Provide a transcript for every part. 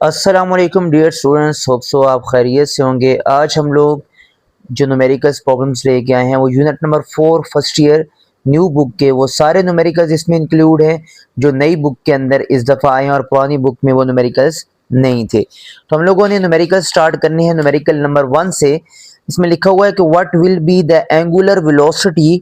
अस्सलामुअलैकुम dear students, hope so आप खैरियत से होंगे। आज हम लोग जो न्यूमेरिकल्स प्रॉब्लम्स लेके आए हैं वो unit number 4 first year new book के वो सारे न्यूमेरिकल्स इसमें इंक्लूड हैं जो नई बुक के अंदर इस दफ़ा आए हैं और पुरानी बुक में वो न्यूमेरिकल्स नहीं थे। तो हम लोगों ने न्यूमेरिकल स्टार्ट करने हैं न्यूमेरिकल नंबर 1 से। इसमें लिखा हुआ है कि what will be the angular velocity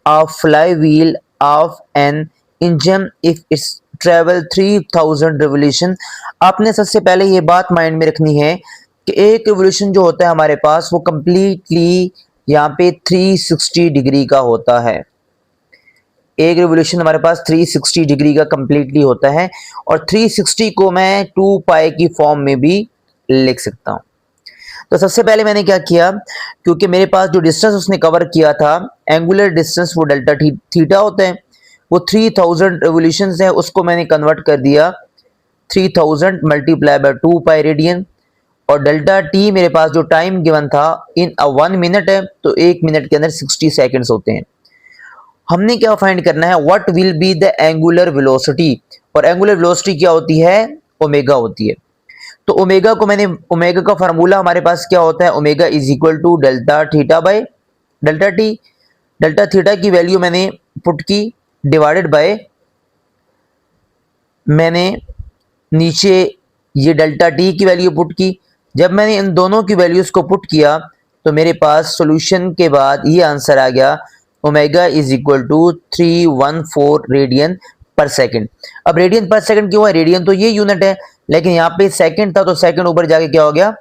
of fly wheel of an engine if it's travel 3000 revolution. आपने सबसे पहले ये बात माइंड में रखनी है कि एक रिवोल्यूशन जो होता है हमारे पास वो कंप्लीटली यहाँ पे 360 डिग्री का होता है। एक रिवोल्यूशन हमारे पास 360 डिग्री का कंप्लीटली होता है और 360 को मैं 2 पाई की फॉर्म में भी लिख सकता हूँ। तो सबसे पहले मैंने क्या किया, क्योंकि मेरे पास जो डिस्टेंस उसने कवर किया था एंगुलर डिस्टेंस वो डेल्टा थीटा होता है, वो 3000 रेवोल्यूशंस है, उसको मैंने कन्वर्ट कर दिया 3000 मल्टीप्लाई बाय 2 पाई रेडियन। और डेल्टा टी मेरे पास जो टाइम गिवन था इन 1 मिनट है, तो 1 मिनट के अंदर 60 सेकंड्स होते हैं। हमने क्या फाइंड करना है, what will be the angular velocity, और एंगुलर वेलोसिटी क्या होती है, ओमेगा होती है। तो ओमेगा को मैंने, ओमेगा का फार्मूला हमारे पास क्या होता है, omega is equal to delta theta by delta T. Delta theta की वैल्यू मैंने पुट की डिवाइडेड बाय, मैंने नीचे ये डेल्टा टी की वैल्यू पुट की। जब मैंने इन दोनों की वैल्यूज को पुट किया तो मेरे पास सॉल्यूशन के बाद ये आंसर आ गया, omega is equal to 314 radian per second. अब रेडियन पर सेकंड क्यों है, रेडियन तो ये यूनिट है, लेकिन यहाँ पे सेकंड था तो सेकंड ऊपर जाके क्या हो गया,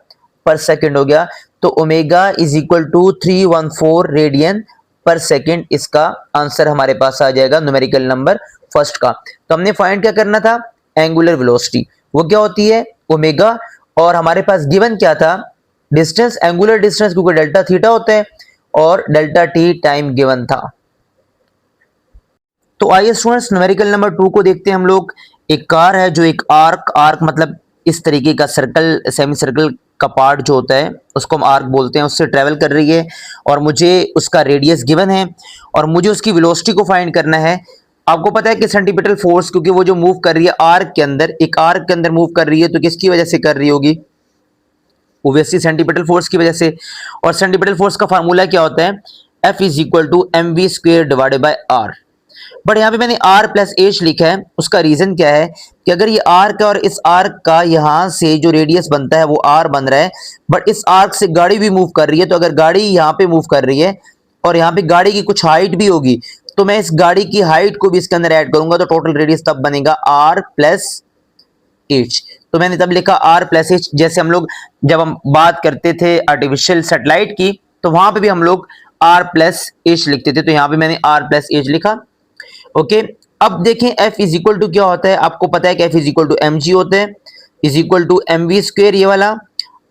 पर सेकंड हो गया। तो omega is equal to 314 radian per second, इसका आंसर हमारे पास आ जाएगा न्यूमेरिकल नंबर फर्स्ट का। तो हमने फाइंड क्या करना था, एंगुलर वेलोसिटी, वो क्या होती है, ओमेगा। और हमारे पास गिवन क्या था, डिस्टेंस, एंगुलर डिस्टेंस, क्योंकि डेल्टा थीटा होता है और डेल्टा टी टाइम गिवन था। तो आइए स्टूडेंट्स न्यूमेरिकल नंबर 2 को देखते हैं हम लोग। एक कार है जो एक आर्क मतलब इस तरीके का सर्कल, सेमी सर्कल का पार्ट जो होता है उसको हम आर्क बोलते हैं, उससे ट्रेवल कर रही है और मुझे उसका रेडियस गिवन है और मुझे उसकी वेलोसिटी को फाइंड करना है। आपको पता है कि सेंटीपिटल फोर्स, क्योंकि वो जो मूव कर रही है आर्क के अंदर, एक आर्क के अंदर मूव कर रही है, तो किसकी वजह से कर रही होगी, ओब्वियसली सेंटीपिटल फोर्स की वजह से। और सेंटीपिटल फोर्स का फार्मूला क्या होता है, F is equal to mv square divided by r। But यहाँ पे मैंने r प्लस h लिखा है, उसका रीजन क्या है कि अगर ये आर्क है और इस आर्क का यहाँ से जो रेडियस बनता है वो r बन रहा है, बट इस आर्क से गाड़ी भी मूव कर रही है, तो अगर गाड़ी यहाँ पे मूव कर रही है और यहाँ पे गाड़ी की कुछ हाइट भी होगी, तो मैं इस गाड़ी की हाइट को भी इसके अंदर ऐड करूंगा, तो टोटल रेडियस तब बनेगा r प्लस h। तो मैंने तब लिखा r प्लस h। जैसे हम लोग जब हम बात करते थे आर्टिफिशियल सैटेलाइट की, तो वहां पे भी हम लोग r प्लस h लिखते थे, तो यहाँ पे मैंने r प्लस h लिखा। ओके, अब देखें F इज इक्वल टू क्या होता है, आपको पता है कि F is equal to mg होता है, is equal to mv square ये वाला,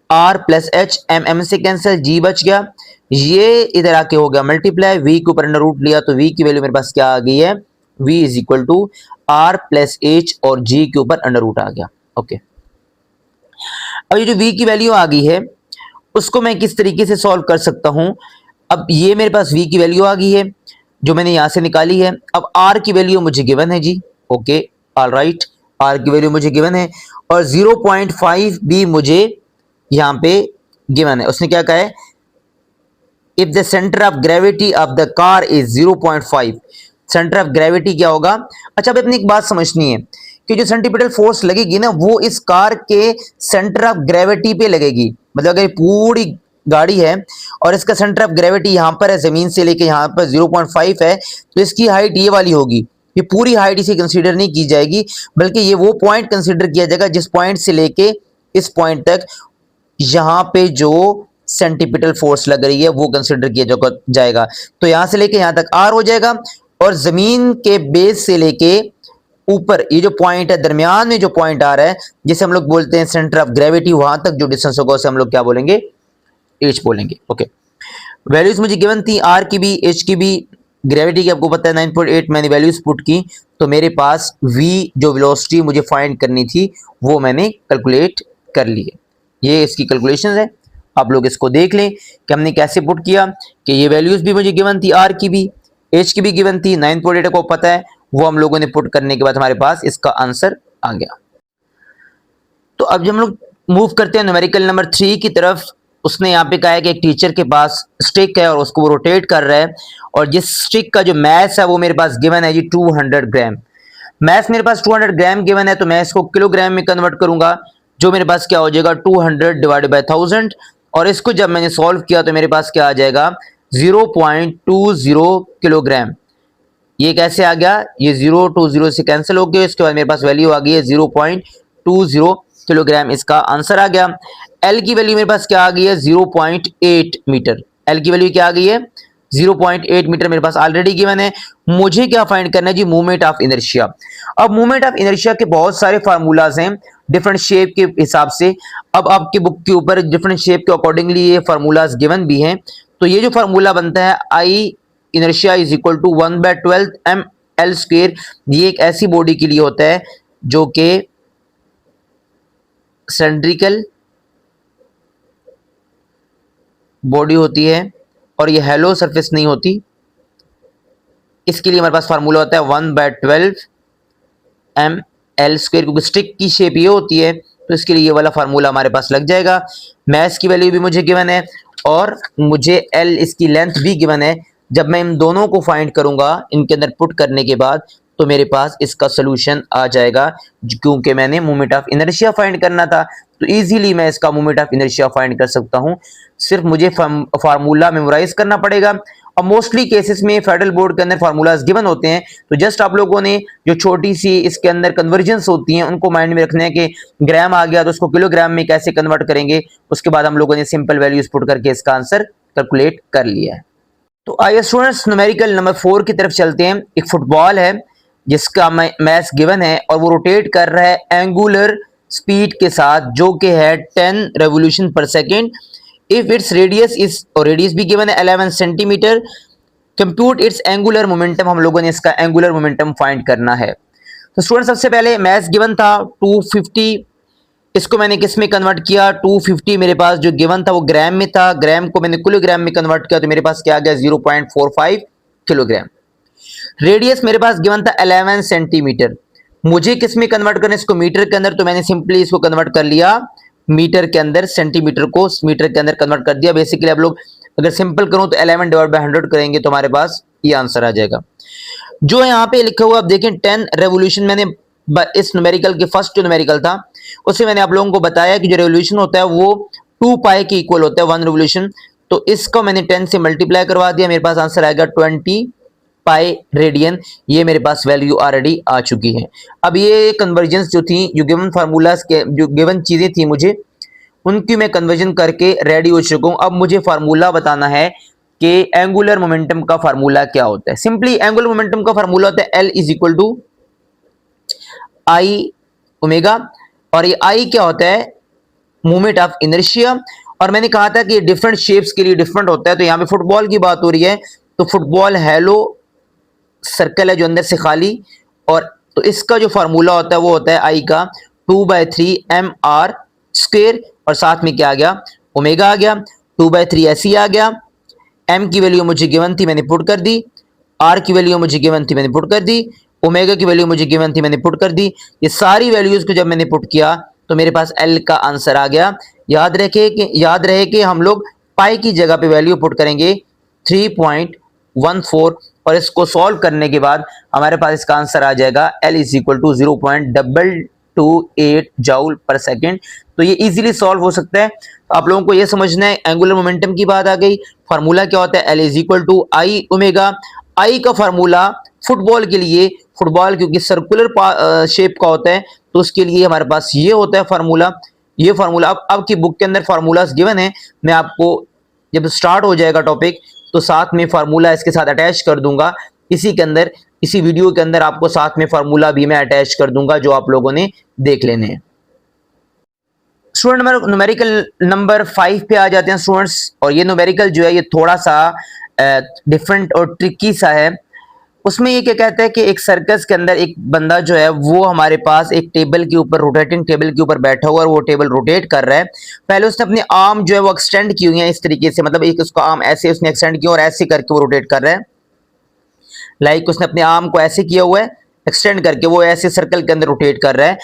r प्लस h, m से कैंसिल, g बच गया, ये इधर आके हो गया मल्टीप्लाई, v के ऊपर अंडर रूट लिया तो v की वैल्यू मेरे पास क्या आ गई है, v is equal to r plus h और g के ऊपर अंडर रूट आ गया। ओके, अब ये जो v की वैल्यू आ गई है उसको मैं किस तरीके से सॉल्व कर सकता हूं। अब ये मेरे पास v की वैल्यू आ गई है जो मैंने यहां से निकाली है। अब r की वैल्यू मुझे गिवन है जी, ओके ऑलराइट, r की वैल्यू मुझे गिवन है और 0.5 भी मुझे यहां पे गिवन है। उसने क्या कहा है, if the centre of gravity of the car is 0.5, centre of gravity क्या होगा। अच्छा, अब अपनी एक बात समझनी है कि जो सेंटीपिटल फोर्स लगेगी ना वो इस कार के सेंटर ऑफ ग्रेविटी पे लगेगी। मतलब अगर पूरी गाड़ी है और इसका सेंटर ऑफ ग्रेविटी यहाँ पर है, जमीन से लेके यहाँ पर 0.5 है, तो इसकी हाइट ये वाली होगी। ये पूरी हाइट इसे कंसीडर नहीं की जाएगी, बल्कि ये वो पॉइंट कंसीडर किया जाएगा जिस पॉइंट से लेके इस पॉइंट तक यहाँ पे जो सेंटीपिटल फोर्स लग रही है वो कंसीडर किया जाएगा। तो यहां से लेके यहां तक r हो जाएगा और जमीन के बेस से लेके ऊपर ये जो पॉइंट है, दरमियान में जो पॉइंट आ रहा है जिसे हम लोग बोलते हैं सेंटर ऑफ ग्रेविटी, वहां तक जो डिस्टेंस होगा उसे हम लोग क्या बोलेंगे, h बोलेंगे। ओके, वैल्यूज मुझे गिवन थी r की भी h की भी, ग्रेविटी की आपको पता है 9.8, मैंने वैल्यूज पुट की तो मेरे पास v जो वेलोसिटी मुझे फाइंड करनी थी वो मैंने कैलकुलेट कर ली है। ये इसकी कैलकुलेशंस है, आप लोग इसको देख लें कि हमने कैसे पुट किया कि ये वैल्यूज भी मुझे गिवन थी, r की भी h की भी गिवन थी, 9.8 को पता है, वो हम लोगों ने पुट करने के बाद हमारे पास इसका आंसर आ गया। तो अब जब हम लोग मूव करते हैं न्यूमेरिकल नंबर 3 की तरफ, उसने यहाँ पे कहा है कि एक टीचर के पास स्टिक है और उसको वो रोटेट कर रहा है, और जिस स्टिक का जो मैस है वो मेरे पास गिवन है जी 200 ग्राम। मैस मेरे पास 200 ग्राम गिवन है, तो मैं इसको किलोग्राम में कन्वर्ट करूंगा, जो मेरे पास क्या हो जाएगा 200 डिवाइडेड बाय 1000, और इसको जब मैंने सॉल्व किया तो मेरे पास क्या आ जाएगा 0.20 किलोग्राम। ये कैसे आ गया, ये 0 to 0 से कैंसिल हो गया, इसके बाद मेरे पास वैल्यू आ गई है 0.20 किलोग्राम, इसका आंसर आ गया। एल की वैल्यू मेरे पास क्या आ गई है 0.8 मीटर। एल की वैल्यू क्या आ गई है 0.8 मीटर मेरे पास ऑलरेडी गिवन है। मुझे क्या फाइंड करना है जी, मूवमेंट ऑफ इनर्शिया। अब मूवमेंट ऑफ इनर्शिया के बहुत सारे फार्मूलाज हैं डिफरेंट शेप के हिसाब से। अब आपकी बुक के ऊपर डिफरेंट शेप के अकॉर्डिंगली ये फार्मूलाज गिवन भी हैं। तो ये जो फार्मूला बनता है I inertia is equal to 1/12 ml square, ये एक ऐसी बॉडी के लिए होता है जो कि सिलेंड्रिकल बॉडी होती है और ये हेलो सरफेस नहीं होती। इसके लिए हमारे पास फार्मूला होता है 1/12 ml स्क्वायर, क्योंकि स्टिक की शेप ये होती है, तो इसके लिए ये वाला फार्मूला हमारे पास लग जाएगा। मैस की वैल्यू भी मुझे गिवन है और मुझे एल इसकी लेंथ भी गिवन है। जब मैं इन दोनों को फाइंड करूंगा इनके अंदर पुट करने के बाद, तो मेरे पास इसका सोल्यूशन आ जाएगा। क्योंकि मैंने मोमेंट ऑफ इनर्शिया फाइंड करना था, तो इजीली मैं इसका मोमेंट ऑफ इनर्शिया फाइंड कर सकता हूं। सिर्फ मुझे फार्मूला मेमोराइज करना पड़ेगा। और मोस्टली केसेस में फेडरल बोर्ड के अंदर फार्मूलाज गिवन होते हैं, तो जस्ट आप लोगों ने जो छोटी सी इसके अंदर कन्वर्जेंस होती हैं उनको माइंड में रखना है कि ग्राम आ गया तो उसको किलोग्राम में कैसे कन्वर्ट करेंगे। उसके बाद हम लोगों ने सिंपल वैल्यूज पुट करके इसका आंसर कैलकुलेट कर लिया है। तो आइए स्टूडेंट्स न्यूमेरिकल नंबर 4 की तरफ चलते हैं। एक फुटबॉल है जिसका मैस गिवन है और वो रोटेट कर रहा है एंगुलर स्पीड के साथ, जो कि है 10 रेवोल्यूशन पर second. If its radius is, और रेडियस भी गिवन है 11 centimetre, compute it's angular momentum. हम लोगों ने इसका एंगुलर मोमेंटम फाइंड करना है। तो स्टूडेंट सबसे पहले मैस गिवन था 250, इसको मैंने किस में कन्वर्ट किया, 250 मेरे पास जो गिवन था वो ग्राम में था, ग्राम को मैंने किलोग्राम में कन्वर्ट किया, तो मेरे पास क्या आ गया 0.45 किलोग्राम। रेडियस मेरे पास गिवन था 11 सेंटीमीटर, मुझे किस में कन्वर्ट करना है, इसको मीटर के अंदर, तो मैंने सिंपली इसको कन्वर्ट कर लिया मीटर के अंदर, सेंटीमीटर को मीटर के अंदर कन्वर्ट कर दिया। बेसिकली आप लोग अगर सिंपल करूं तो 11 डिवाइड बाय 100 करेंगे तो हमारे पास ये आंसर आ जाएगा। जो यहाँ पे लिखा हुआ आप देखें 10 रेवोल्यूशन, मैंने इस न्यूमेरिकल के फर्स्ट जो न्यूमेरिकल था उससे मैंने आप लोगों को बताया कि जो रेवोल्यूशन होता है वो 2 पाई के इक्वल होता है 1 रेवोल्यूशन। तो इसको मैंने 10 से मल्टीप्लाई करवा दिया, मेरे पास आंसर आएगा 20 पाई रेडियन। ये मेरे पास वैल्यू ऑलरेडी आ चुकी है। अब ये कन्वर्जेंस जो थी, जो गिवन फार्मूलाज के जो गिवन चीजें थी मुझे उनकी मैं कन्वर्जन करके रेडी हो चुका हूं। अब मुझे फार्मूला बताना है कि एंगुलर मोमेंटम का फार्मूला क्या होता है। सिंपली एंगुलर मोमेंटम का फार्मूला होता है L is equal to I omega, और ये आई क्या होता है मोमेंट ऑफ इनर्शिया। और मैंने कहा था कि डिफरेंट शेप्स के लिए डिफरेंट होता है। तो यहाँ पे फुटबॉल की बात हो रही है, तो फुटबॉल हेलो सर्कल है जो अंदर से खाली, और तो इसका जो फार्मूला होता है वो होता है आई का 2/3 mr स्क्वायर, और साथ में क्या आ गया ओमेगा आ गया, 2/3 ऐसे ही आ गया। m की वैल्यू मुझे गिवन थी मैंने पुट कर दी, r की वैल्यू मुझे गिवन थी मैंने पुट कर दी, ओमेगा की वैल्यू मुझे गिवन थी मैंने पुट कर दी। ये सारी वैल्यूज को जब मैंने पुट किया तो मेरे पास l का आंसर आ गया। याद रहे कि हम लोग पाई की जगह पे वैल्यू पुट करेंगे 3.14, और इसको सॉल्व करने के बाद हमारे पास इसका आंसर आ जाएगा L is equal to 0.228 joule per second. तो ये इजीली सॉल्व हो सकता है। तो आप लोगों को ये समझना है एंगुलर मोमेंटम की बात आ गई। फार्मूला क्या होता है L is equal to I omega. I का फार्मूला फुटबॉल के लिए, फुटबॉल क्योंकि सर्कुलर शेप का होता है तो उसके लिए हमारे पास ये होता है फार्मूला। ये फार्मूला अब की बुक के अंदर फार्मूलाज गिवन है, मैं आपको जब स्टार्ट हो जाएगा टॉपिक तो साथ में फार्मूला इसके साथ अटैच कर दूंगा। इसी के अंदर, इसी वीडियो के अंदर आपको साथ में फार्मूला भी मैं अटैच कर दूंगा जो आप लोगों ने देख लेने हैं। स्टूडेंट न्यूमेरिकल नंबर 5 पे आ जाते हैं स्टूडेंट्स। और ये न्यूमेरिकल जो है ये थोड़ा सा डिफरेंट और ट्रिकी सा है। उसमें ये क्या कहता है कि एक सर्कस के अंदर एक बंदा जो है वो हमारे पास एक टेबल के ऊपर, रोटेटिंग टेबल के ऊपर बैठा हुआ है, वो टेबल रोटेट कर रहा है। पहले उसने अपने आर्म जो है वो एक्सटेंड की हुई है इस तरीके से, मतलब एक उसका आर्म ऐसे उसने एक्सटेंड किया और ऐसे करके वो रोटेट कर रहा है। लाइक उसने अपने आर्म को ऐसे किया हुआ है एक्सटेंड करके, वो ऐसे सर्कल के अंदर रोटेट कर रहा है।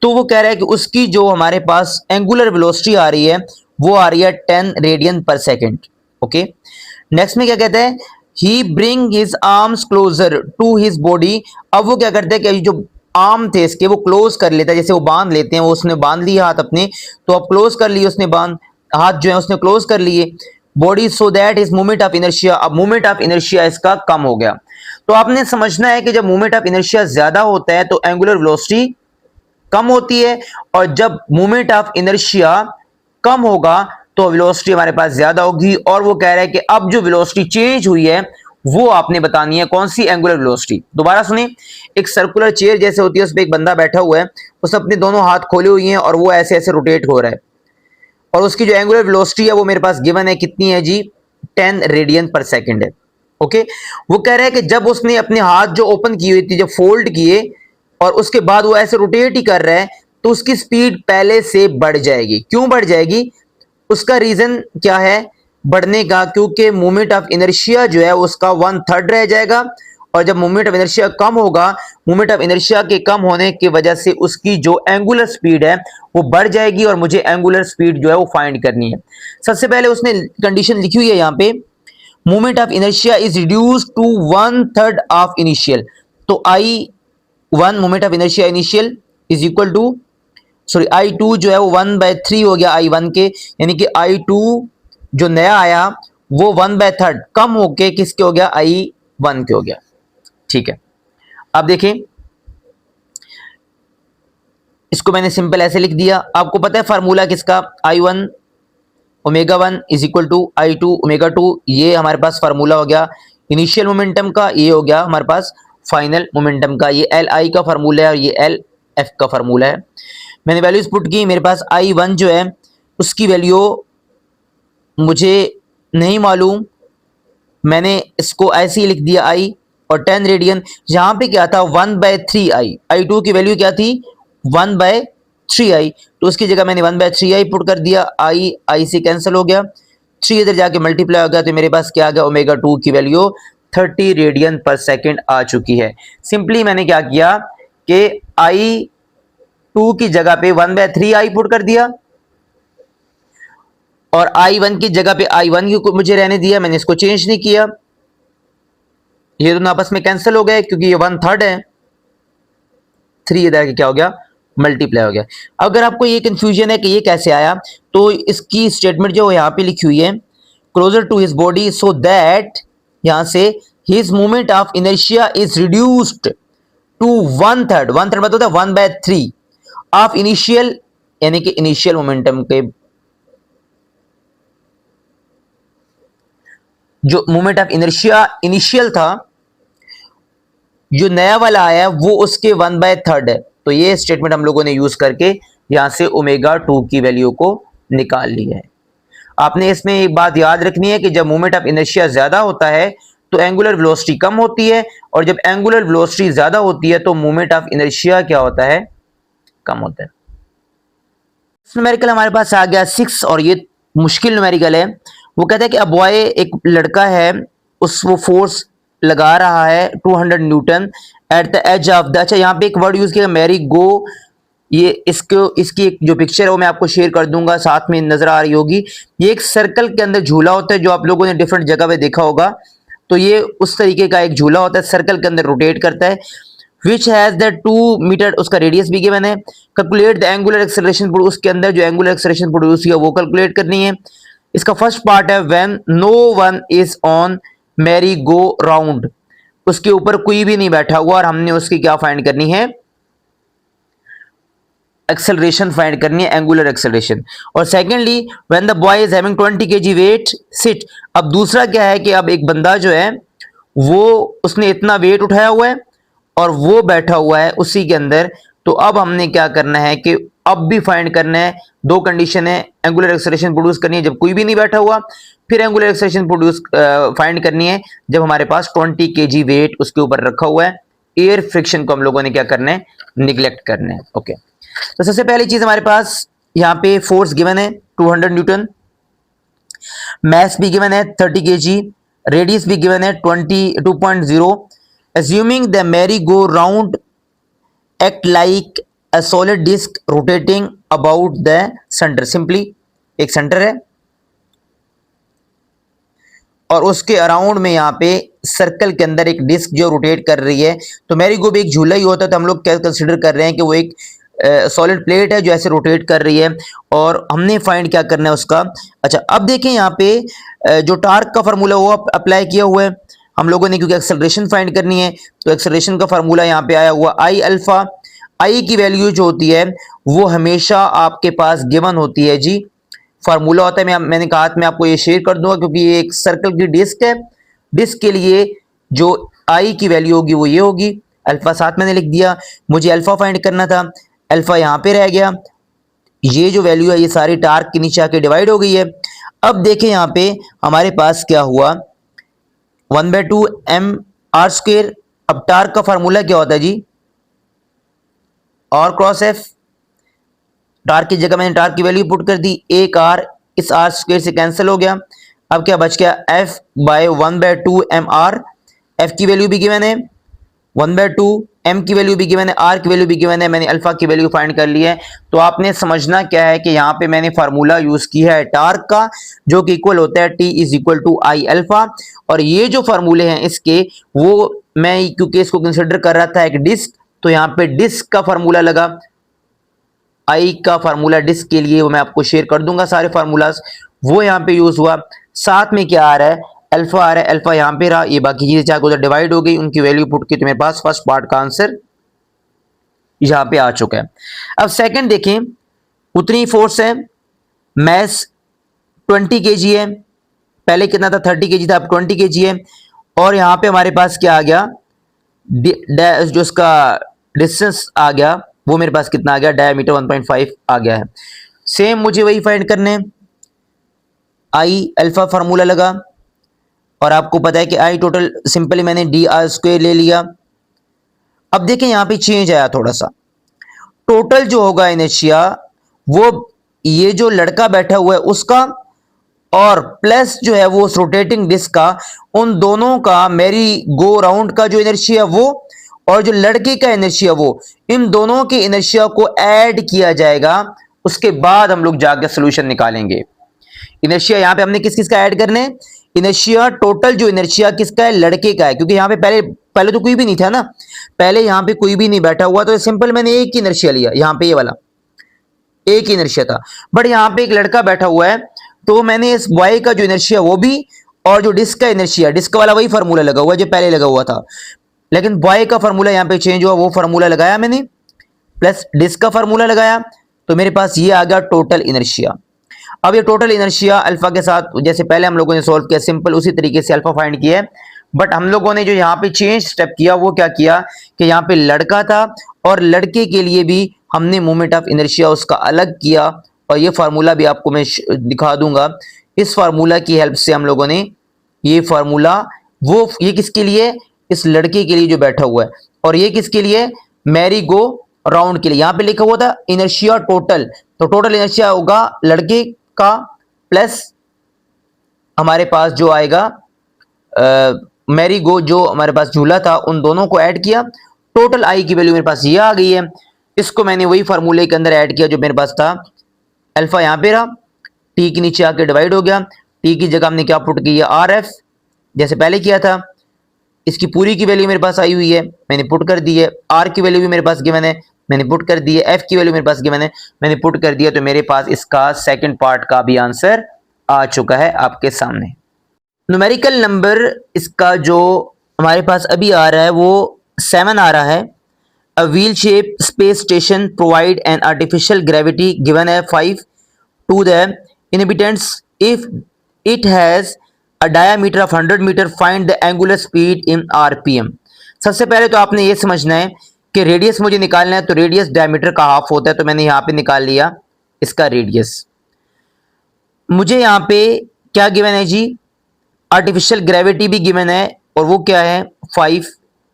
तो वो कह रहा है कि उसकी जो हमारे पास एंगुलर वेलोसिटी आ रही है वो आ रही है 10 रेडियन पर सेकेंड। ओके, नेक्स्ट में क्या कहते हैं, he bring his arms closer to his body. अब वो क्या करते हैं कि जो आर्म थे इसके वो क्लोज कर लेता है, जैसे वो बांध लेते हैं, वो उसने बांध लिए हाथ अपने, तो अब क्लोज कर लिए उसने, बांध हाथ जो है उसने क्लोज कर लिए body, so that is movement of inertia. अब मूवमेंट ऑफ इनर्शिया इसका कम हो गया। तो आपने समझना है कि जब मूवमेंट ऑफ इनर्शिया ज्यादा होता है तो एंगुलर वेलोसिटी कम होती है, और जब मूवमेंट ऑफ इनर्शिया कम होगा तो वेलोसिटी हमारे पास ज्यादा होगी। और वो कह रहा है कि अब जो वेलोसिटी चेंज हुई है वो आपने बतानी है, कौन सी, एंगुलर वेलोसिटी। दोबारा सुनिए, एक सर्कुलर चेयर जैसे होती है, उस पर एक बंदा बैठा हुआ है, उसने अपने दोनों हाथ खोले हुए हैं और वो ऐसे ऐसे रोटेट हो रहा है, और उसकी जो एंगुलर वेलोसिटी है वो मेरे पास गिवन है, कितनी है जी, 10 रेडियन पर सेकंड है। ओके, वो कह रहा है कि जब उसने अपने हाथ जो ओपन किए हुए थे, जब फोल्ड किए और उसके बाद वो ऐसे रोटेट ही कर रहा है, तो उसकी स्पीड पहले से बढ़ जाएगी। क्यों बढ़ जाएगी, उसका रीजन क्या है बढ़ने का, क्योंकि मूवमेंट ऑफ इनर्शिया जो है उसका 1/3 रह जाएगा, और जब मूवमेंट ऑफ इनर्शिया कम होगा, मूवमेंट ऑफ इनर्शिया के कम होने की वजह से उसकी जो एंगुलर स्पीड है वो बढ़ जाएगी, और मुझे एंगुलर स्पीड जो है वो फाइंड करनी है। सबसे पहले उसने कंडीशन लिखी हुई है यहाँ पे, movement of inertia is reduce to 1/3 of initial. तो I1 movement of inertia initial is equal to, sorry I2 जो है वो 1/3 हो गया I1 के, यानी कि I2 जो नया आया वो 1/3 कम होके किसके हो गया, I1 के हो गया। ठीक है, अब देखें, इसको मैंने सिंपल ऐसे लिख दिया। आपको पता है फार्मूला किसका, I1 omega 1 is equal to I2 omega 2। ये हमारे पास फार्मूला हो गया इनिशियल मोमेंटम का, ये हो गया हमारे पास फाइनल मोमेंटम का। ये LI का फार्मूला है और ये LF का फार्मूला है। मैंने वैल्यूज पुट की, मेरे पास I1 जो है उसकी वैल्यू मुझे नहीं मालूम, मैंने इसको ऐसे ही लिख दिया I, और 10 रेडियन यहां पे क्या था 1/3 I2 की वैल्यू क्या थी 1/3 तो उसकी जगह मैंने 1/3 पुट कर दिया। I से कैंसिल हो गया, 3 इधर जाके मल्टीप्लाई हो गया, तो मेरे पास क्या आ गया, ओमेगा 2 की वैल्यू 30 रेडियन पर सेकेंड आ चुकी है। सिंपली मैंने क्या किया कि I2 की जगह पे 1/3 पुट कर दिया, और I1 की जगह पे I1 की मुझे रहने दिया, मैंने इसको चेंज नहीं किया। ये दोनों आपस में कैंसिल हो गए क्योंकि ये 1/3 है, 3 इधर के क्या हो गया, मल्टीप्लाई हो गया। अगर आपको ये कंफ्यूजन है कि ये कैसे आया, तो इसकी स्टेटमेंट जो यहाँ पे लिखी हुई है, closer to his body so that, यहां से his movement of inertia is reduced to 1/3, 1/3 मतलब होता है 1/3 ऑफ इनिशियल, यानी कि इनिशियल मोमेंटम के, जो मूवमेंट ऑफ इनर्शिया इनिशियल था, जो नया वाला आया वो उसके 1/3 है। तो ये स्टेटमेंट हम लोगों ने यूज करके यहां से ओमेगा 2 की वैल्यू को निकाल लिया है। आपने इसमें एक बात याद रखनी है कि जब मूवमेंट ऑफ इनर्शिया ज्यादा होता है तो एंगुलर वेलोसिटी कम होती है, और जब एंगुलर वेलोसिटी ज्यादा होती है तो मूवमेंट ऑफ इनर्शिया क्या होता है, कम होता है। न्यूमेरिकल हमारे पास आ गया 6, और ये मुश्किल न्यूमेरिकल है। वो कहता है कि अ बॉय, एक लड़का है, वो फोर्स लगा रहा है 200 newton at the edge of the, अच्छा यहाँ पे एक वर्ड यूज किया मैरी गो, ये इसकी एक जो पिक्चर है वो मैं आपको शेयर कर दूंगा, साथ में नजर आ रही होगी। ये एक सर्कल के अंदर झूला होता है जो आप लोगों ने डिफरेंट जगह पे देखा होगा, तो ये उस तरीके का एक झूला होता है, सर्कल के अंदर रोटेट करता है। विच हैज द 2 मीटर, उसका रेडियस भी गिवन है। कैलकुलेट द एंगुलर एक्सेलरेशन, उसके अंदर जो एंगुलर एक्सेलरेशन प्रोड्यूस किया वो कैलकुलेट करनी है। इसका फर्स्ट पार्ट है when no one is on merry go round, उसके ऊपर कोई भी नहीं बैठा हुआ, और हमने उसकी क्या फाइंड करनी है, एक्सेलरेशन फाइंड करनी है, एंगुलर एक्सेलरेशन। और secondly when the boy is having 20 kg weight sit, अब दूसरा क्या है कि अब एक बंदा जो है वो उसने इतना वेट उठाया हुआ है और वो बैठा हुआ है उसी के अंदर, तो अब हमने क्या करना है कि अब भी फाइंड करना है, दो कंडीशन है, एंगुलर एक्सेलरेशन प्रोड्यूस करनी है जब कोई भी नहीं बैठा हुआ, फिर एंगुलर एक्सेलरेशन प्रोड्यूस फाइंड करनी है जब हमारे पास 20 kg वेट उसके ऊपर रखा हुआ है। एयर फ्रिक्शन को हम लोगों ने क्या करना है, निगलेक्ट करना है। ओके, तो सबसे पहली चीज हमारे पास यहाँ पे फोर्स गिवन है 200 न्यूटन, मास भी गिवन है 30 kg, रेडियस भी गिवन है 22.0। assuming the merry go round act like a solid disc rotating about the centre, simply एक सेंटर है और उसके अराउंड में यहाँ पे सर्कल के अंदर एक डिस्क जो रोटेट कर रही है। तो मैरी गो भी एक झूला ही होता है, तो हम लोग क्या कंसिडर कर रहे हैं कि वो एक सॉलिड प्लेट है जो ऐसे रोटेट कर रही है और हमने फाइंड क्या करना है उसका। अच्छा, अब देखें यहाँ पे जो टार्क का फार्मूला वो अप्लाई किया हुआ है हम लोगों ने, क्योंकि एक्सेलरेशन फाइंड करनी है। तो एक्सेलरेशन का फार्मूला यहाँ पे आया हुआ आई अल्फा। आई की वैल्यू जो होती है वो हमेशा आपके पास गिवन होती है जी, फार्मूला होता है। मैंने कहा मैं आपको ये शेयर कर दूंगा क्योंकि ये एक सर्कल की डिस्क है। डिस्क के लिए जो आई की वैल्यू होगी वो ये होगी, अल्फा साथ मैंने लिख दिया। मुझे अल्फा फाइंड करना था, अल्फा यहाँ पे रह गया। ये जो वैल्यू है ये सारी टार्क के नीचे आके डिवाइड हो गई है। अब देखें यहाँ पे हमारे पास क्या हुआ, 1/2 mr²। अब टार्क का फार्मूला क्या होता है जी, R क्रॉस F। टार्क की जगह मैंने टार्क की वैल्यू पुट कर दी, एक आर इस r² से कैंसिल हो गया। अब क्या बच गया, F बाय 1/2 mr। F की वैल्यू भी गिवन है, 1/2 m की वैल्यू भी गिवन है, r की वैल्यू भी गिवन है। मैंने अल्फा की वैल्यू फाइंड कर ली है। तो आपने समझना क्या है कि यहाँ पे मैंने फार्मूला यूज किया है टार्क का, जो कि इक्वल होता है T is equal to I alpha. और ये जो फार्मूले हैं इसके, वो मैं क्योंकि इसको कंसिडर कर रहा था एक डिस्क, तो यहाँ पे डिस्क का फार्मूला लगा। आई का फार्मूला डिस्क के लिए वो मैं आपको शेयर कर दूंगा सारे फार्मूलाज, वो यहाँ पे यूज हुआ। साथ में क्या आ रहा है, अल्फा आ रहा है, अल्फा यहाँ पे रहा, ये बाकी चीजें चाहे उधर डिवाइड हो गई, उनकी वैल्यू पुट की तो मेरे पास फर्स्ट पार्ट का आंसर यहाँ पे आ चुका है। अब सेकंड देखें, उतनी फोर्स है, मैस 20 kg है, पहले कितना था 30 kg था, अब 20 kg है। और यहाँ पे हमारे पास क्या आ गया, जो इसका डिस्टेंस आ गया वो मेरे पास कितना आ गया, डायमीटर 1.5 आ गया है। सेम मुझे वही फाइंड करने, आई अल्फा फार्मूला लगा और आपको पता है कि आई टोटल सिंपली मैंने dr² ले लिया। अब देखें यहाँ पे चेंज आया थोड़ा सा, टोटल जो होगा इनर्शिया वो ये जो लड़का बैठा हुआ है उसका और प्लस जो है वो रोटेटिंग डिस्क का, उन दोनों का मेरी गो राउंड का जो इनर्शिया वो और जो लड़के का इनर्शिया वो, इन दोनों के इनर्शिया को ऐड किया जाएगा। उसके बाद हम लोग जाकर सोल्यूशन निकालेंगे। इनर्शिया यहां पे हमने किस किस का ऐड करने, इनर्शिया टोटल जो इनर्शिया किसका है, लड़के का है, क्योंकि यहां पे पहले तो कोई भी नहीं था ना, पहले यहां पे कोई भी नहीं बैठा हुआ, तो सिंपल मैंने एक ही इनर्शिया लिया, यहां पे ये वाला एक ही इनर्शिया था। बट यहां पे एक लड़का बैठा हुआ है, तो मैंने इस बॉय का जो इनर्शिया वो भी, और जो डिस्क का इनर्शिया, डिस्क वाला वही फार्मूला लगा हुआ जो पहले लगा हुआ था, लेकिन बॉय का फार्मूला यहां पे चेंज हुआ, वो फार्मूला लगाया मैंने प्लस डिस्क का फार्मूला लगाया, तो मेरे पास ये आ गया टोटल इनर्शिया। अब ये टोटल इनर्शिया अल्फा के साथ जैसे पहले हम लोगों ने सॉल्व किया, सिंपल उसी तरीके से अल्फा फाइंड किया है। बट हम लोगों ने जो यहाँ पे चेंज स्टेप किया वो क्या किया कि यहाँ पे लड़का था और लड़के के लिए भी हमने मोमेंट ऑफ इनर्शिया उसका अलग किया, और ये फार्मूला भी आपको मैं दिखा दूंगा। इस फार्मूला की हेल्प से हम लोगों ने ये फार्मूला, वो ये किसके लिए, इस लड़के के लिए जो बैठा हुआ है, और ये किसके लिए, मैरी गो राउंड के लिए। यहां पे लिखा हुआ था इनर्शिया टोटल, तो टोटल इनर्शिया होगा लड़के का प्लस हमारे पास जो आएगा मैरी गो, जो हमारे पास झूला था, उन दोनों को ऐड किया। टोटल आई की वैल्यू मेरे पास ये आ गई है। इसको मैंने वही फार्मूले के अंदर ऐड किया जो मेरे पास था, अल्फा यहां पे रहा, टी के नीचे आके डिवाइड हो गया, टी की जगह हमने क्या पुट किया, आर एफ, जैसे पहले किया था। इसकी पूरी की वैल्यू मेरे पास आई हुई है, मैंने पुट कर दी है। आर की वैल्यू भी मेरे पास गिवन है, मैंने पुट कर दी है। एफ की वैल्यू मेरे पास गिवन है, मैंने पुट कर दिया। तो मेरे पास इसका सेकंड पार्ट का भी आंसर आ चुका है आपके सामने। न्यूमेरिकल नंबर इसका जो हमारे पास अभी आ रहा है वो 7 आ रहा है। A wheel shape space station provide an artificial gravity given है 5 to the inhabitants if it has a diameter of 100 metre, find the angular speed in rpm। सबसे पहले तो आपने ये समझना है कि रेडियस मुझे निकालना है, तो रेडियस डायमीटर का हाफ होता है, तो मैंने यहाँ पे निकाल लिया इसका रेडियस। मुझे यहाँ पे क्या गिवन है जी, आर्टिफिशियल ग्रेविटी भी गिवन है, और वो क्या है 5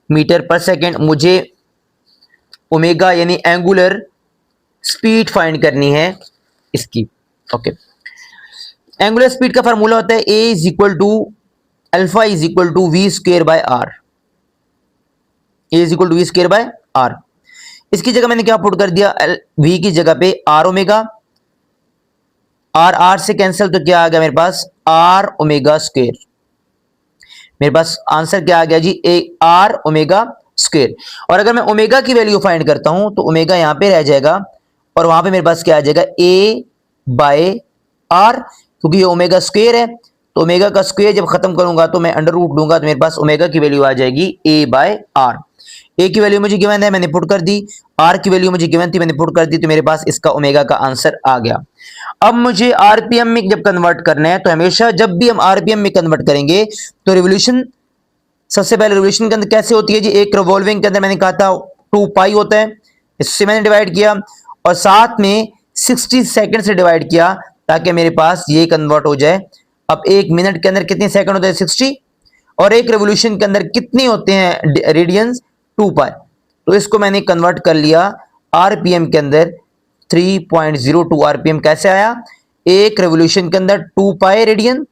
मीटर पर सेकेंड। मुझे ओमेगा यानी एंगुलर स्पीड फाइंड करनी है इसकी। ओके, एंगुलर स्पीड का फार्मूला होता है a is equal to alpha is equal to v square by r, a is equal to v square by r. इसकी जगह मैंने क्या पुट कर दिया, वी की जगह पे आर ओमेगा, आर आर से कैंसिल, तो क्या आ गया मेरे पास आर ओमेगा स्क्वायर। मेरे पास आंसर क्या आ गया जी, ए आर ओमेगा स्क्वायर। और अगर मैं ओमेगा की वैल्यू फाइंड करता हूं तो ओमेगा यहां पे रह जाएगा और वहां पे मेरे पास क्या आ जाएगा, ए बाय आर, क्योंकि ये ओमेगा स्क्वायर है। तो ओमेगा का स्क्वायर जब खत्म करूंगा तो मैं अंडर रूट लूंगा, तो मेरे पास ओमेगा की वैल्यू आ जाएगी ए बाय आर। ए की वैल्यू मुझे गिवन है, मैंने पुट कर दी। आर की वैल्यू मुझे गिवन थी, मैंने पुट कर दी, तो मेरे पास इसका ओमेगा का आंसर आ गया। अब मुझे आरपीएम में जब कन्वर्ट करना है, तो हमेशा जब भी हम आरपीएम में कन्वर्ट करेंगे तो रिवोल्यूशन, सबसे पहले रिवोल्यूशन के अंदर कैसे होती है जी, एक रिवॉल्विंग के अंदर मैंने कहा था 2 पाई होता है, इससे मैंने डिवाइड किया और साथ में 60 सेकंड से डिवाइड किया ताकि मेरे पास ये कन्वर्ट हो जाए। अब एक मिनट के अंदर कितने सेकंड होते हैं, 60, और एक रेवोल्यूशन के अंदर कितने होते हैं रेडियंस, 2 पाई। तो इसको मैंने कन्वर्ट कर लिया आरपीएम के अंदर, 3.02 आरपीएम कैसे आया, एक रेवोल्यूशन के अंदर 2 पाई रेडियन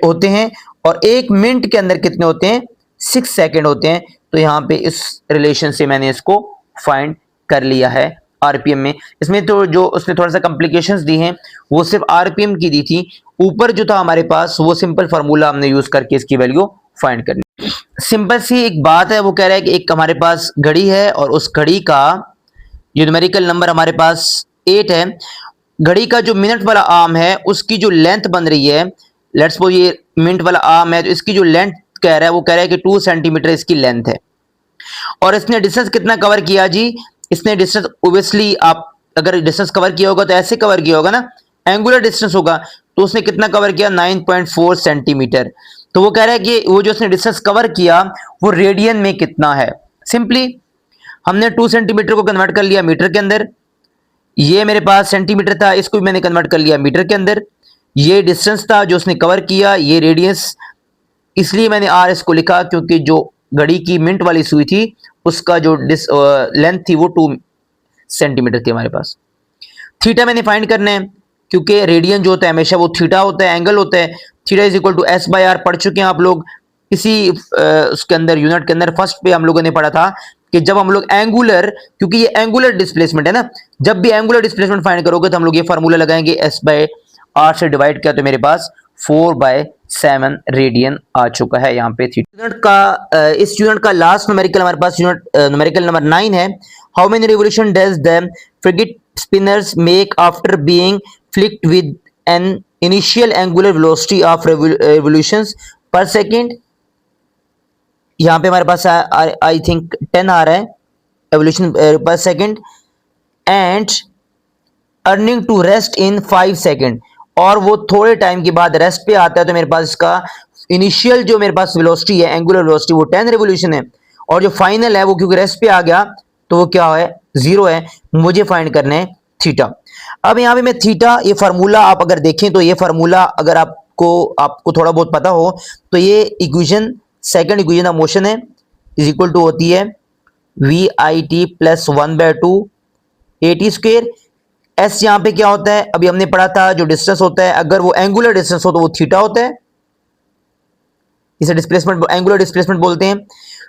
होते हैं और एक मिनट के अंदर कितने होते हैं, 6 सेकंड होते हैं। तो यहां पे इस रिलेशन से मैंने इसको फाइंड कर लिया है आरपीएम में। इसमें तो जो उसने थोड़ा सा कॉम्प्लिकेशंस दी हैं वो सिर्फ आरपीएम की दी थी, ऊपर जो था हमारे पास वो सिंपल फार्मूला हमने यूज करके इसकी वैल्यू फाइंड करनी। सिंपल सी एक बात है, वो कह रहा है कि एक हमारे पास घड़ी है और उस घड़ी का जो न्यूमेरिकल नंबर हमारे पास 8 है, घड़ी का जो मिनट वाला आर्म है उसकी जो लेंथ बन रही है, लेट्स सपोज ये मिनट वाला आर्म है, तो इसकी जो लेंथ कह रहा है वो कह रहा है कि 2 सेंटीमीटर इसकी लेंथ है। और इसने डिस्टेंस कितना कवर किया जी, इसने डिस्टेंस ओब्वियसली आप अगर डिस्टेंस कवर किया होगा तो ऐसे कवर किया होगा ना, एंगुलर डिस्टेंस होगा, तो उसने कितना कवर किया, 9.4 सेंटीमीटर। तो वो कह रहा है कि वो जो उसने डिस्टेंस कवर किया वो रेडियन में कितना है। सिंपली हमने 2 सेंटीमीटर को कन्वर्ट कर लिया मीटर के अंदर, ये मेरे पास सेंटीमीटर था, इसको भी मैंने कन्वर्ट कर लिया मीटर के अंदर, ये डिस्टेंस था जो उसने कवर किया, ये रेडियस, इसलिए मैंने आर इसको लिखा क्योंकि जो घड़ी की मिनट वाली सुई थी उसका जो लेंथ थी वो 2 सेंटीमीटर थी हमारे पास। थीटा मैंने फाइंड करना है क्योंकि रेडियन जो होता है हमेशा वो थीटा होता है, एंगल होता है। Theta is equal to S by R पढ़ चुके हैं आप लोग इसी उसके अंदर, यूनिट के अंदर फर्स्ट पे हम लोगों ने पढ़ा था कि जब हम लोग एंगुलर, क्योंकि ये एंगुलर डिस्प्लेसमेंट है ना, जब भी एंगुलर डिस्प्लेसमेंट फाइंड करोगे तो हम लोग ये फार्मूला लगाएंगे, एस बाय आर से डिवाइड किया तो मेरे पास 4/7 रेडियन आ चुका है यहाँ पे। यूनिट का इस यूनिट का लास्ट न्यूमेरिकल हमारे पास यूनिट न्यूमेरिकल नंबर 9 है। How many revolution does the frigate spinners make after being flicked with an initial angular velocity of revolutions पर सेकंड। यहाँ पे हमारे पास आई थिंक 10 आ रहा है एवोल्यूशन पर second, and earning to rest in 5 second, और वो थोड़े टाइम के बाद रेस्ट पे आता है। तो मेरे पास इसका इनिशियल जो मेरे पास वेलोसिटी है एंगुलर वेलोसिटी वो 10 रिवोल्यूशन है, और जो फाइनल है वो क्योंकि रेस्ट पे आ गया तो वो क्या है, 0 है। मुझे फाइंड करना है थीटा। अब यहाँ पे मैं थीटा, ये फार्मूला आप अगर देखें तो ये फार्मूला अगर आपको थोड़ा बहुत पता हो तो ये equation, second equation of motion है, इज इक्वल टू होती है V I T plus 1/2 A T square. S यहाँ पे क्या होता है, अभी हमने पढ़ा था जो डिस्टेंस होता है अगर वो एंगुलर डिस्टेंस हो तो वो थीटा होता है, इसे डिस्प्लेसमेंट, एंगुलर डिस्प्लेसमेंट बोलते हैं।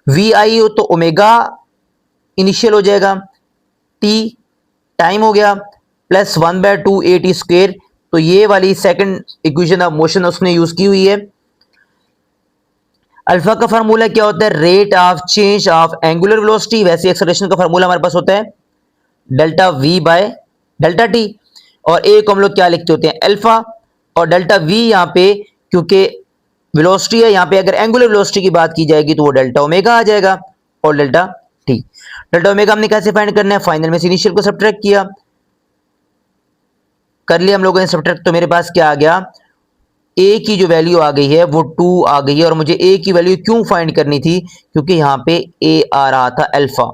वी आई हो तो ओमेगा इनिशियल हो जाएगा, टी टाइम हो गया, प्लस 1/2 ए टी स्क्वेयर। तो ये वाली सेकंड इक्वेशन ऑफ मोशन उसने यूज की हुई है। अल्फा का फार्मूला क्या होता है, rate of change of angular velocity, वैसे एक्सेलरेशन का फार्मूला हमारे पास होता है delta we bye delta T, और ए को हम लोग क्या लिखते होते हैं, अल्फा, और डेल्टा वी यहाँ पे क्योंकि वेलोसिटी है, यहाँ पे अगर एंगुलर वेलोसिटी की बात की जाएगी तो वो डेल्टा ओमेगा आ जाएगा, और डेल्टा टी। डेल्टा ओमेगा हमने कैसे फाइंड करना है, फाइनल में से इनिशियल को सब्ट्रैक्ट किया, कर लिया हम लोगों ने सब्ट्रैक्ट, तो मेरे पास क्या आ गया, ए की जो वैल्यू आ गई है वो 2 आ गई है। और मुझे ए की वैल्यू क्यों फाइंड करनी थी, क्योंकि यहाँ पे ए आ रहा था अल्फा,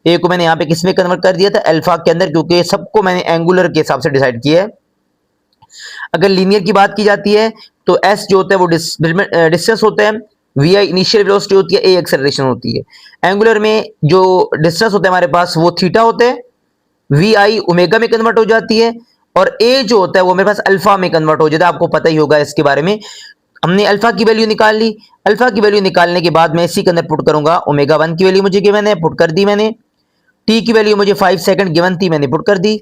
ए को मैंने यहाँ पे किस में कन्वर्ट कर दिया था, अल्फा के अंदर, क्योंकि सबको मैंने एंगुलर के हिसाब से डिसाइड किया है। अगर लीनियर की बात की जाती है तो एस जो होता है वो डिस्टेंस होता है, वी आई इनिशियल वेलोसिटी होती है, ए एक्सेलरेशन होती है। एंगुलर में जो डिस्टेंस होता है हमारे पास वो थीटा होता है, वी आई ओमेगा में कन्वर्ट हो जाती है, और ए जो होता है वो मेरे पास अल्फा में कन्वर्ट हो जाता है। आपको पता ही होगा इसके बारे में। हमने अल्फा की वैल्यू निकाल ली, अल्फा की वैल्यू निकालने के बाद मैं इसी के अंदर पुट करूंगा ओमेगा 1 की वैल्यू मुझे गिवन है, पुट कर दी मैंने, टी की वैल्यू मुझे 5 सेकंड गिवन थी, मैंने पुट कर दी,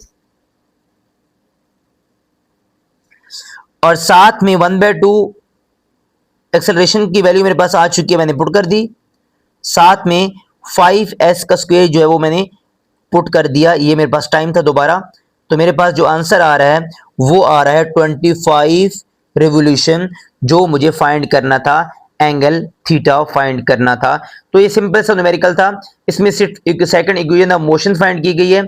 और साथ में 1/2 एक्सेलरेशन की वैल्यू मेरे पास आ चुकी है, मैंने पुट कर दी। साथ में 5s का स्क्वायर जो है वो मैंने पुट कर दिया। ये मेरे पास टाइम था दोबारा, तो मेरे पास जो आंसर आ रहा है वो आ रहा है 25 रिवोल्यूशन, जो मुझे फाइंड करना था, एंगल थीटा फाइंड करना था। तो ये सिंपल सा न्यूमेरिकल था। इसमें सिर्फ एक second equation of motion find की गई है,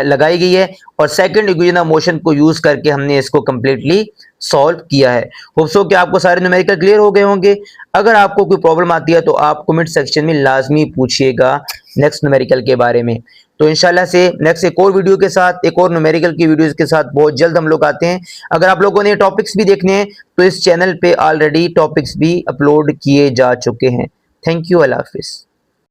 लगाई गई है, और सेकंड इक्वेशन ऑफ मोशन को यूज करके हमने इसको कंप्लीटली सॉल्व किया है। होप सो कि आपको सारे न्यूमेरिकल क्लियर हो गए होंगे। अगर आपको कोई प्रॉब्लम आती है तो आप कमेंट सेक्शन में लाजमी पूछिएगा नेक्स्ट न्यूमेरिकल के बारे में। तो इंशाल्लाह से नेक्स्ट एक और वीडियो के साथ, एक और न्यूमेरिकल की वीडियोस के साथ बहुत जल्द हम लोग आते हैं। अगर आप लोगों ने टॉपिक्स भी देखने हैं तो इस चैनल पे ऑलरेडी टॉपिक्स भी अपलोड किए जा चुके हैं। थैंक यू, अल्लाह हाफिज़।